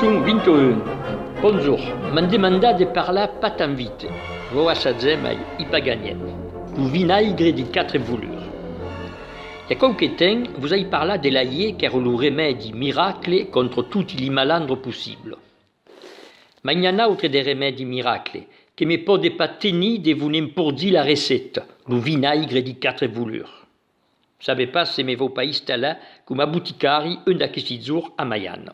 Leçon 21. Bonjour, m'en demanda de parler pas tant vite. Vou assagem i pas gagner. Le vinaigre de 4 volures. Il y a quelque temps, vous avez parlé de l'aïe qui est le remède miracle contre tous les malandres possibles. Mais il y en a autre des remèdes miracles qui ne peuvent pas tenir de vous n'importe la recette, le vinaigre de 4 volures. Vous savez pas si me vos pays là comme a bouticari un d'aquesti jours a Mayenne.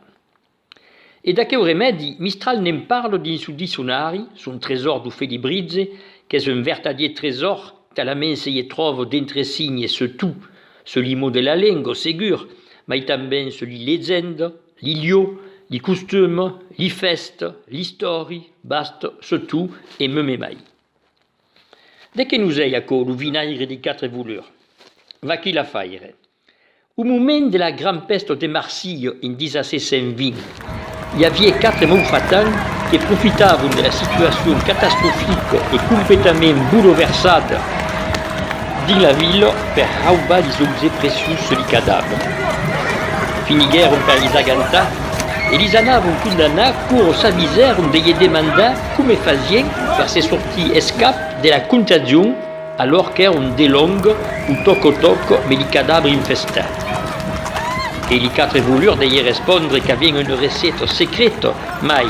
Et d'aquel remède, Mistral n'en parle dans son dictionnaire, son trésor du Félibridze, qui est un véritable trésor, tellement s'y trouve d'entre signes et surtout, celui mot de la langue, ségur, mais também celui légende, l'ilio, les costumes, les festes, l'histoire, basta, surtout, et même mai. Dès que nous ayons encore le vinaigre de 4 volures, va qui la faire. Au moment de la grande peste de Marseille en 1720, il y avait 4 malfaitants qui profitaient de la situation catastrophique et complètement bouleversée dans la ville pour rauber les objets précieux sur les cadavres. Finiguèrent par les aganta et les anavons condamnés pour s'aviser de les demander comment faisaient pour se sortir escape de la contagion alors qu'erano des longues ou toc-toc mais les cadavres infestés. Et les 4 volures devaient répondre qu'il y avait une recette secrète, mais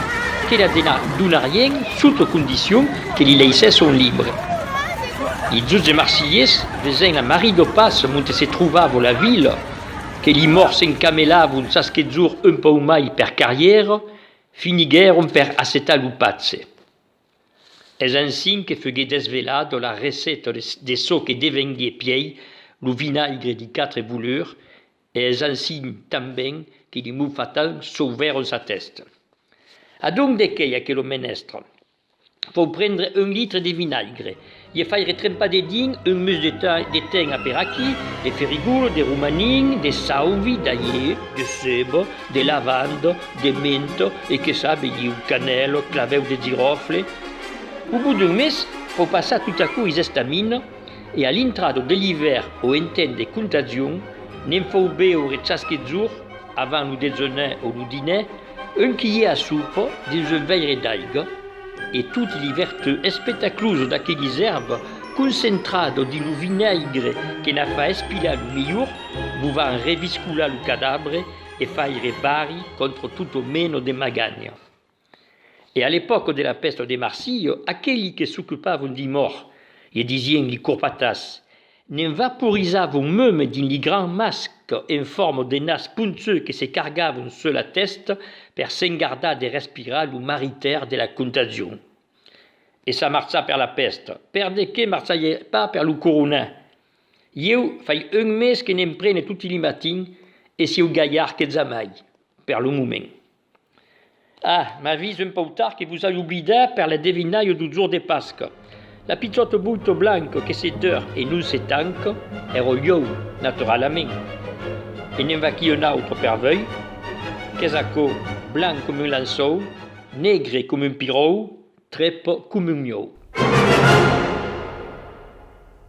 qu'elle ne donnait rien sous condition que les laissait sont libres. Les juges marseillais, faisant la Marie de Passe, où se trouvait la ville, que les morts s'encamelaient chaque jour un peu mai per carrière, finiguèrent per accetter l'upazze. És ainsi que fut desvelada la recette de ce que devenait pied, le vinaigre de 4 volures, et és ainsi também que les malfaitants sauvèrent sa teste. A donc de que que le menestre, faut prendre 1 litre de vinaigre, et faire trempar de din un mus de thym à peraki, de férigoules, de romanine, de sauvi, d'ail, de sève, de lavande, de menthe, et que ça, de cannelle, clavel de girofle. Au bout d'un mes, faut passer tout à coup les estamines, et à l'entrée de l'hiver au interne de contagion, n'en faut beure chaque jour, avant le déjeuner ou le dîner, un quillet à soupe dans un verre d'algues, et toutes les vertus spectaculeuses d'aquelles herbes concentrées dans le vinaigre qui n'a pas expiré le meilleur, vous va revisculer le cadavre et faire réparer contre tout au meno de magagne. Et à l'époque de la peste de Marseille, aquelli qui s'occupaient des morts, et disaient les courpatas, ne vaporisaient même dans les grands masques en forme de nas puntueux qui se cargaient sur la tête pour s'engarder de respirer le maritaire de la contagion. Et ça marcha per la peste, per de que marchait pas per le corona. Eu fai 1 mes que n'en prenne tous les matins et si au gaillard que jamais, per le moment. Ah, ma vie un peu tard que vous avez oublié per la devinaille du jour de Pâques. La pizzotte bulto blanco che se deur e non se tanque, ero io, naturalmente. E ne va chi un autre per voi, casaco blanc comme un lanceau, negre comme un pirou, trep comme un miau.